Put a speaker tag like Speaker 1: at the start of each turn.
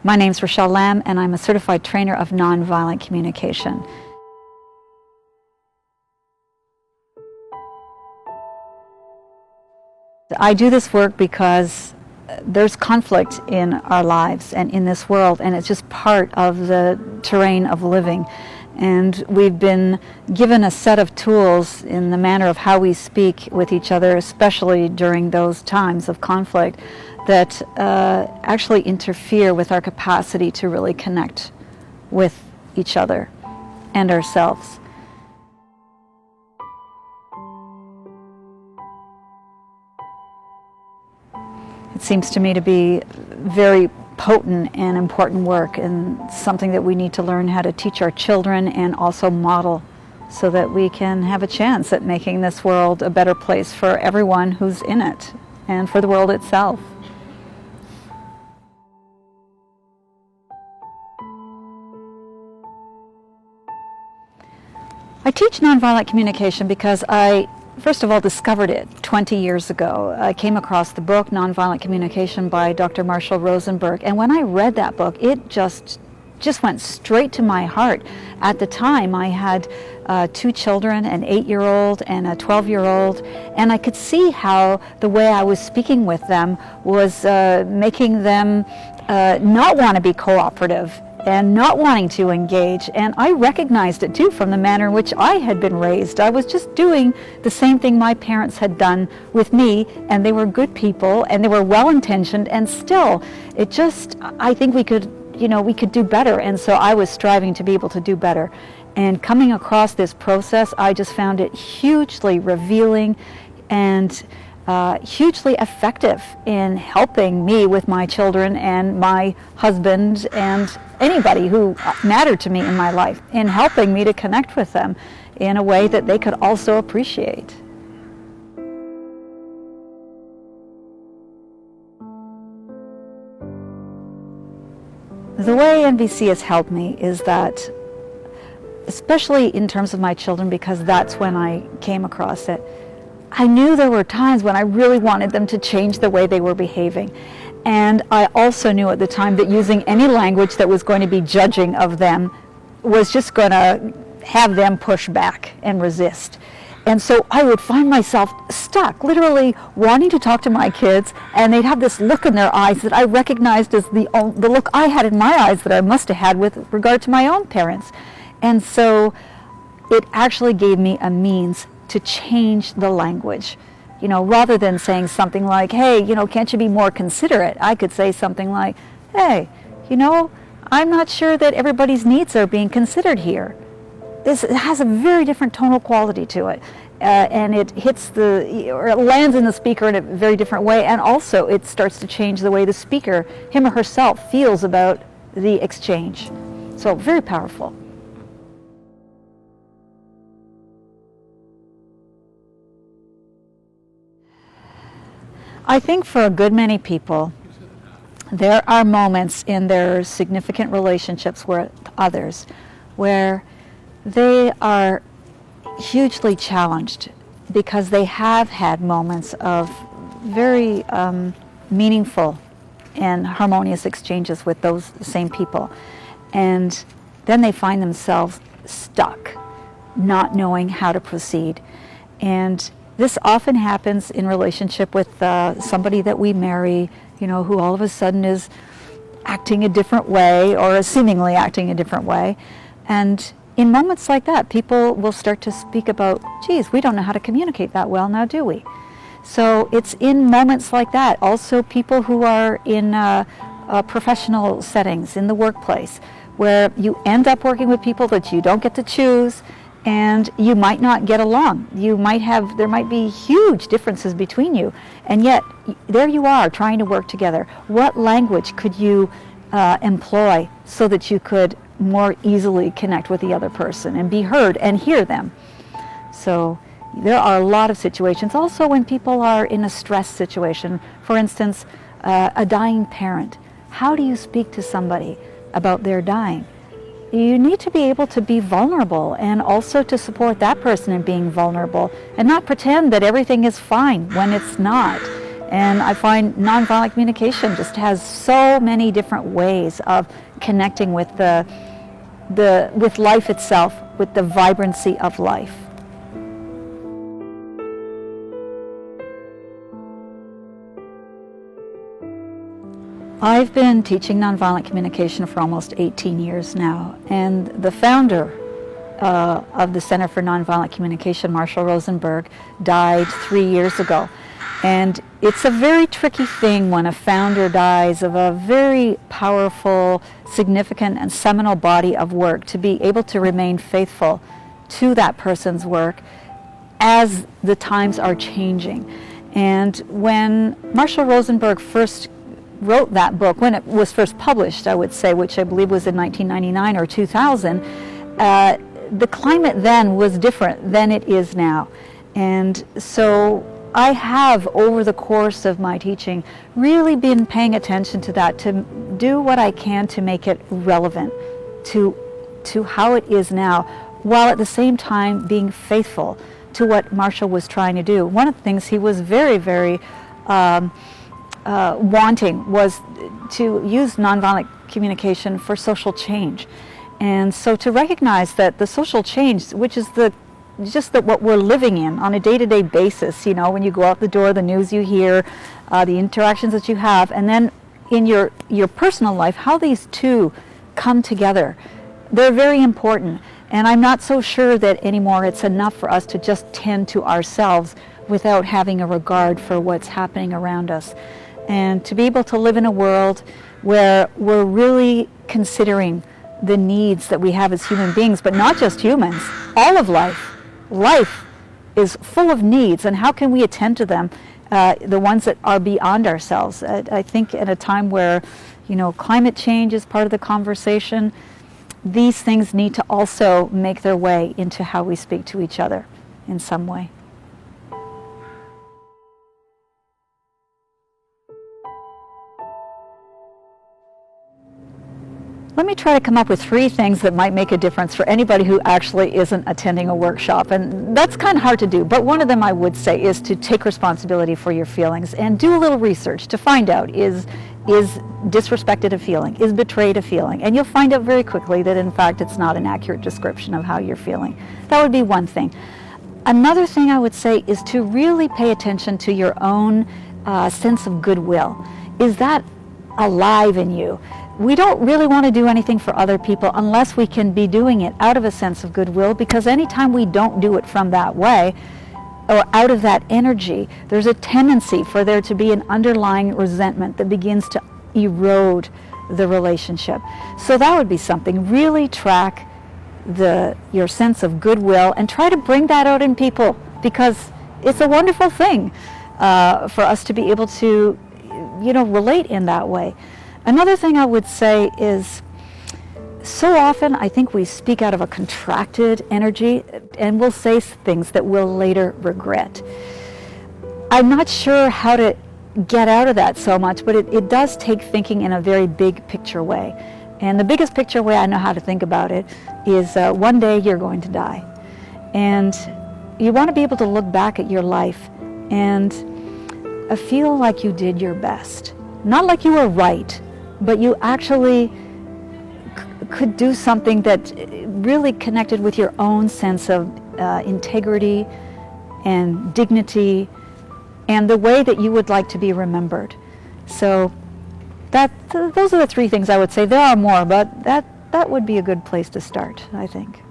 Speaker 1: My name's Rachelle Lamb, and I'm a certified trainer of nonviolent communication. I do this work because there's conflict in our lives and in this world, and it's just part of the terrain of living. And we've been given a set of tools in the manner of how we speak with each other, especially during those times of conflict, that actually interfere with our capacity to really connect with each other and ourselves. It seems to me to be very potent and important work, and something that we need to learn how to teach our children and also model, so that we can have a chance at making this world a better place for everyone who's in it and for the world itself. I teach nonviolent communication because I first of all discovered it 20 years ago. I came across the book Nonviolent Communication by Dr. Marshall Rosenberg, and when I read that book, it just went straight to my heart. At the time, I had 2 children, an 8-year-old and a 12-year-old, and I could see how the way I was speaking with them was making them not want to be cooperative and not wanting to engage. And I recognized it too from the manner in which I had been raised. I was just doing the same thing my parents had done with me, and they were good people and they were well-intentioned, and still it just, I think we could do better. And so I was striving to be able to do better. And coming across this process, I just found it hugely revealing and hugely effective in helping me with my children and my husband and anybody who mattered to me in my life, in helping me to connect with them in a way that they could also appreciate. The way NVC has helped me is that, especially in terms of my children, because that's when I came across it, I knew there were times when I really wanted them to change the way they were behaving. And I also knew at the time that using any language that was going to be judging of them was just going to have them push back and resist. And so I would find myself stuck, literally wanting to talk to my kids, and they'd have this look in their eyes that I recognized as the look I had in my eyes that I must have had with regard to my own parents. And so it actually gave me a means to change the language. Rather than saying something like, hey, can't you be more considerate? I could say something like, hey, I'm not sure that everybody's needs are being considered here. This has a very different tonal quality to it. And it it lands in the speaker in a very different way. And also it starts to change the way the speaker, him or herself, feels about the exchange. So very powerful. I think for a good many people, there are moments in their significant relationships with others where they are hugely challenged because they have had moments of very meaningful and harmonious exchanges with those same people. And then they find themselves stuck, not knowing how to proceed. And this often happens in relationship with somebody that we marry, who all of a sudden is acting a different way or is seemingly acting a different way. And in moments like that, people will start to speak about, geez, we don't know how to communicate that well now, do we? So it's in moments like that. Also, people who are in professional settings, in the workplace, where you end up working with people that you don't get to choose, and you might not get along. There might be huge differences between you, and yet there you are trying to work together. What language could you employ so that you could more easily connect with the other person and be heard and hear them? So there are a lot of situations. Also when people are in a stress situation, for instance, a dying parent. How do you speak to somebody about their dying? You need to be able to be vulnerable and also to support that person in being vulnerable and not pretend that everything is fine when it's not. And I find nonviolent communication just has so many different ways of connecting with with life itself, with the vibrancy of life. I've been teaching nonviolent communication for almost 18 years now, and the founder of the Center for Nonviolent Communication, Marshall Rosenberg, died 3 years ago. And it's a very tricky thing when a founder dies of a very powerful, significant, and seminal body of work, to be able to remain faithful to that person's work as the times are changing. And when Marshall Rosenberg first wrote that book, when it was first published, I would say, which I believe was in 1999 or 2000, the climate then was different than it is now. And so I have, over the course of my teaching, really been paying attention to that, to do what I can to make it relevant to how it is now, while at the same time being faithful to what Marshall was trying to do. One of the things he was very, very wanting was to use nonviolent communication for social change. And so to recognize that the social change, which is just what we're living in on a day-to-day basis, you know, when you go out the door, the news you hear, the interactions that you have, and then in your personal life, how these two come together, they're very important. And I'm not so sure that anymore it's enough for us to just tend to ourselves without having a regard for what's happening around us. And to be able to live in a world where we're really considering the needs that we have as human beings, but not just humans, all of life. Life is full of needs, and how can we attend to them, the ones that are beyond ourselves? I think at a time where, you know, climate change is part of the conversation, these things need to also make their way into how we speak to each other in some way. Let me try to come up with 3 things that might make a difference for anybody who actually isn't attending a workshop. And that's kind of hard to do, but one of them I would say is to take responsibility for your feelings and do a little research to find out, is disrespected a feeling? Is betrayed a feeling? And you'll find out very quickly that in fact it's not an accurate description of how you're feeling. That would be one thing. Another thing I would say is to really pay attention to your own sense of goodwill. Is that alive in you? We don't really want to do anything for other people unless we can be doing it out of a sense of goodwill, because anytime we don't do it from that way or out of that energy, there's a tendency for there to be an underlying resentment that begins to erode the relationship. So that would be something. Really track your sense of goodwill and try to bring that out in people, because it's a wonderful thing for us to be able to, you know, relate in that way. Another thing I would say is, so often I think we speak out of a contracted energy and we'll say things that we'll later regret. I'm not sure how to get out of that so much, but it does take thinking in a very big picture way. And the biggest picture way I know how to think about it is one day you're going to die. And you want to be able to look back at your life and feel like you did your best. Not like you were right, but you actually could do something that really connected with your own sense of integrity and dignity and the way that you would like to be remembered. So those are the 3 things I would say. There are more, but that would be a good place to start, I think.